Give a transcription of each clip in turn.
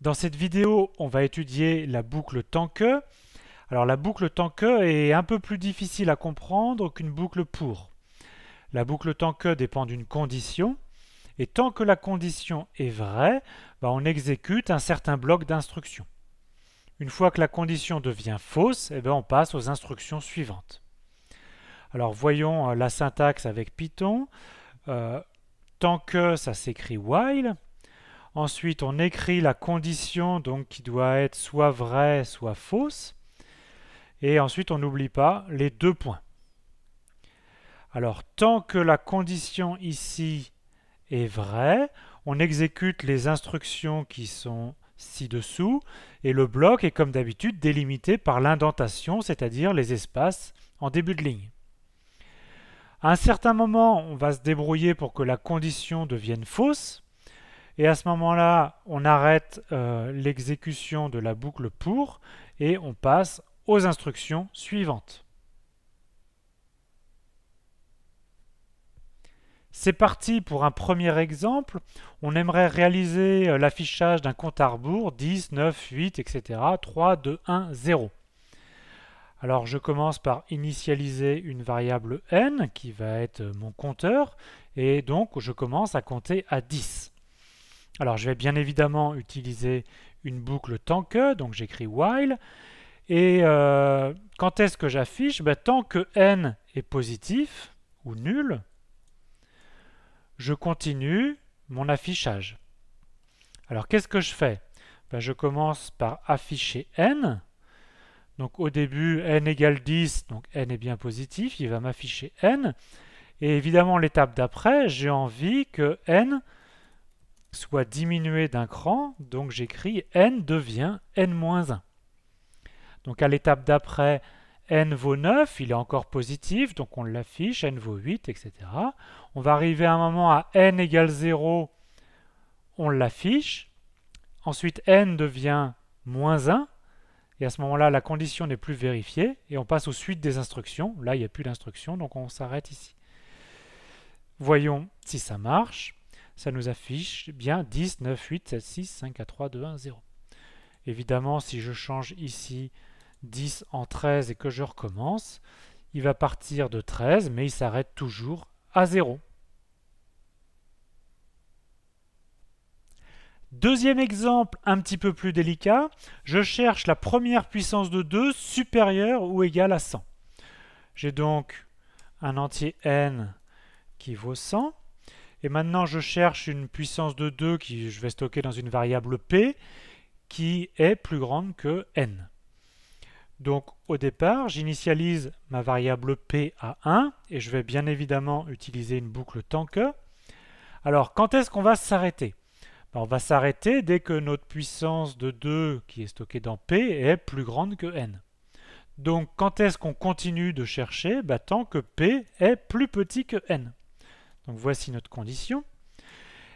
Dans cette vidéo, on va étudier la boucle tant que. Alors la boucle tant que est un peu plus difficile à comprendre qu'une boucle pour. La boucle tant que dépend d'une condition, et tant que la condition est vraie, on exécute un certain bloc d'instructions. Une fois que la condition devient fausse, on passe aux instructions suivantes. Alors voyons la syntaxe avec Python. Tant que, ça s'écrit while. Ensuite, on écrit la condition donc, qui doit être soit vraie, soit fausse. Et ensuite, on n'oublie pas les deux points. Alors, tant que la condition ici est vraie, on exécute les instructions qui sont ci-dessous, et le bloc est comme d'habitude délimité par l'indentation, c'est-à-dire les espaces en début de ligne. À un certain moment, on va se débrouiller pour que la condition devienne fausse, et à ce moment-là, on arrête l'exécution de la boucle pour, et on passe aux instructions suivantes. C'est parti pour un premier exemple. On aimerait réaliser l'affichage d'un compte à rebours 10, 9, 8, etc. 3, 2, 1, 0. Alors je commence par initialiser une variable n qui va être mon compteur et donc je commence à compter à 10. Alors je vais bien évidemment utiliser une boucle tant que, donc j'écris while. Et quand est-ce que j'affiche? Tant que n est positif ou nul, je continue mon affichage. Alors qu'est-ce que je fais? Je commence par afficher n. Donc au début, n égale 10, donc n est bien positif, il va m'afficher n. Et évidemment, l'étape d'après, j'ai envie que n soit diminué d'un cran, donc j'écris n devient n-1. Donc à l'étape d'après, n vaut 9, il est encore positif, donc on l'affiche, n vaut 8, etc. On va arriver à un moment à n égale 0, on l'affiche. Ensuite, n devient moins 1, et à ce moment-là, la condition n'est plus vérifiée, et on passe aux suites des instructions. Là, il n'y a plus d'instructions, donc on s'arrête ici. Voyons si ça marche. Ça nous affiche bien 10, 9, 8, 7, 6, 5, 4, 3, 2, 1, 0. Évidemment, si je change ici 10 en 13 et que je recommence, il va partir de 13, mais il s'arrête toujours à 0. Deuxième exemple un petit peu plus délicat, je cherche la première puissance de 2 supérieure ou égale à 100. J'ai donc un entier n qui vaut 100, et maintenant je cherche une puissance de 2 que je vais stocker dans une variable p qui est plus grande que n. Donc au départ, j'initialise ma variable p à 1 et je vais bien évidemment utiliser une boucle tant que. Alors quand est-ce qu'on va s'arrêter? On va s'arrêter dès que notre puissance de 2 qui est stockée dans p est plus grande que n. Donc quand est-ce qu'on continue de chercher? Tant que p est plus petit que n. Donc voici notre condition.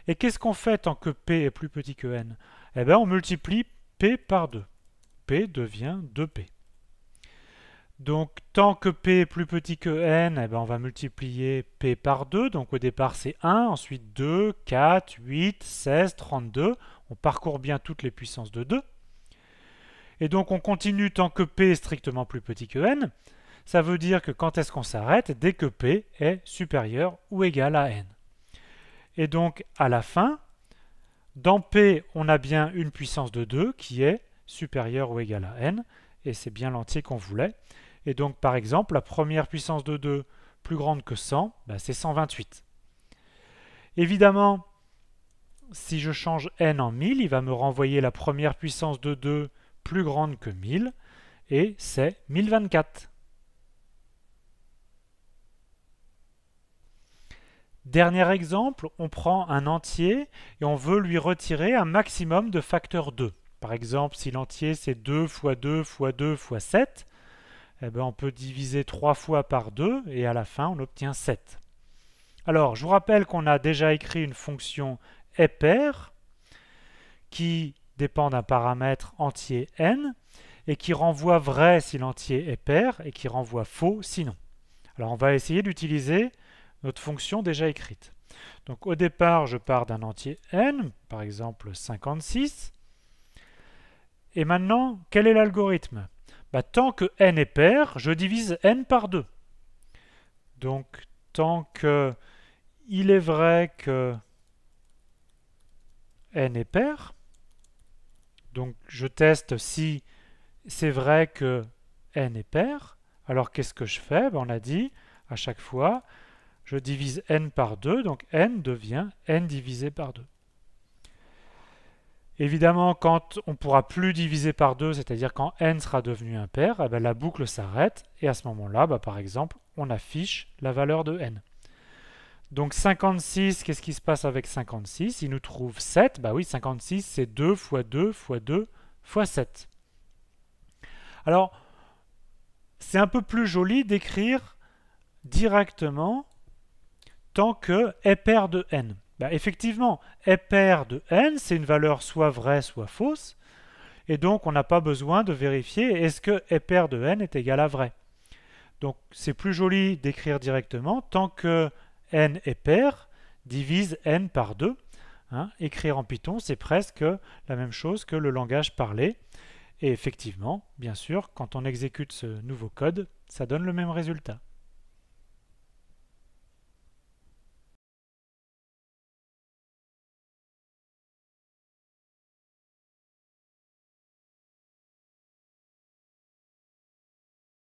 Et qu'est-ce qu'on fait tant que p est plus petit que n? On multiplie p par 2. P devient 2p. Donc, tant que p est plus petit que n, on va multiplier p par 2. Donc, au départ, c'est 1, ensuite 2, 4, 8, 16, 32. On parcourt bien toutes les puissances de 2. Et donc, on continue tant que p est strictement plus petit que n. Ça veut dire que quand est-ce qu'on s'arrête? Dès que p est supérieur ou égal à n. Et donc, à la fin, dans p, on a bien une puissance de 2 qui est supérieure ou égale à n. Et c'est bien l'entier qu'on voulait. Et donc, par exemple, la première puissance de 2 plus grande que 100, c'est 128. Évidemment, si je change n en 1000, il va me renvoyer la première puissance de 2 plus grande que 1000, et c'est 1024. Dernier exemple, on prend un entier et on veut lui retirer un maximum de facteur 2. Par exemple, si l'entier c'est 2 fois 2 fois 2 fois 7, on peut diviser 3 fois par 2 et à la fin on obtient 7. Alors, je vous rappelle qu'on a déjà écrit une fonction pair qui dépend d'un paramètre entier n et qui renvoie vrai si l'entier est pair et qui renvoie faux sinon. Alors, on va essayer d'utiliser notre fonction déjà écrite. Donc, au départ, je pars d'un entier n, par exemple 56. Et maintenant, quel est l'algorithme? Tant que n est pair, je divise n par 2. Donc, tant que il est vrai que n est pair, donc je teste si c'est vrai que n est pair. Alors qu'est-ce que je fais? On a dit à chaque fois, je divise n par 2, donc n devient n divisé par 2. Évidemment, quand on ne pourra plus diviser par 2, c'est-à-dire quand n sera devenu impair, la boucle s'arrête et à ce moment-là, par exemple, on affiche la valeur de n. Donc 56, qu'est-ce qui se passe avec 56? Il nous trouve 7. Oui, 56, c'est 2 fois 2 fois 2 fois 7. Alors, c'est un peu plus joli d'écrire directement tant que est pair de n. Effectivement, est pair de n, c'est une valeur soit vraie, soit fausse. Et donc, on n'a pas besoin de vérifier est-ce que est pair de n est égal à vrai. Donc, c'est plus joli d'écrire directement tant que n est pair, divise n par 2. Écrire en Python, c'est presque la même chose que le langage parlé. Et effectivement, bien sûr, quand on exécute ce nouveau code, ça donne le même résultat.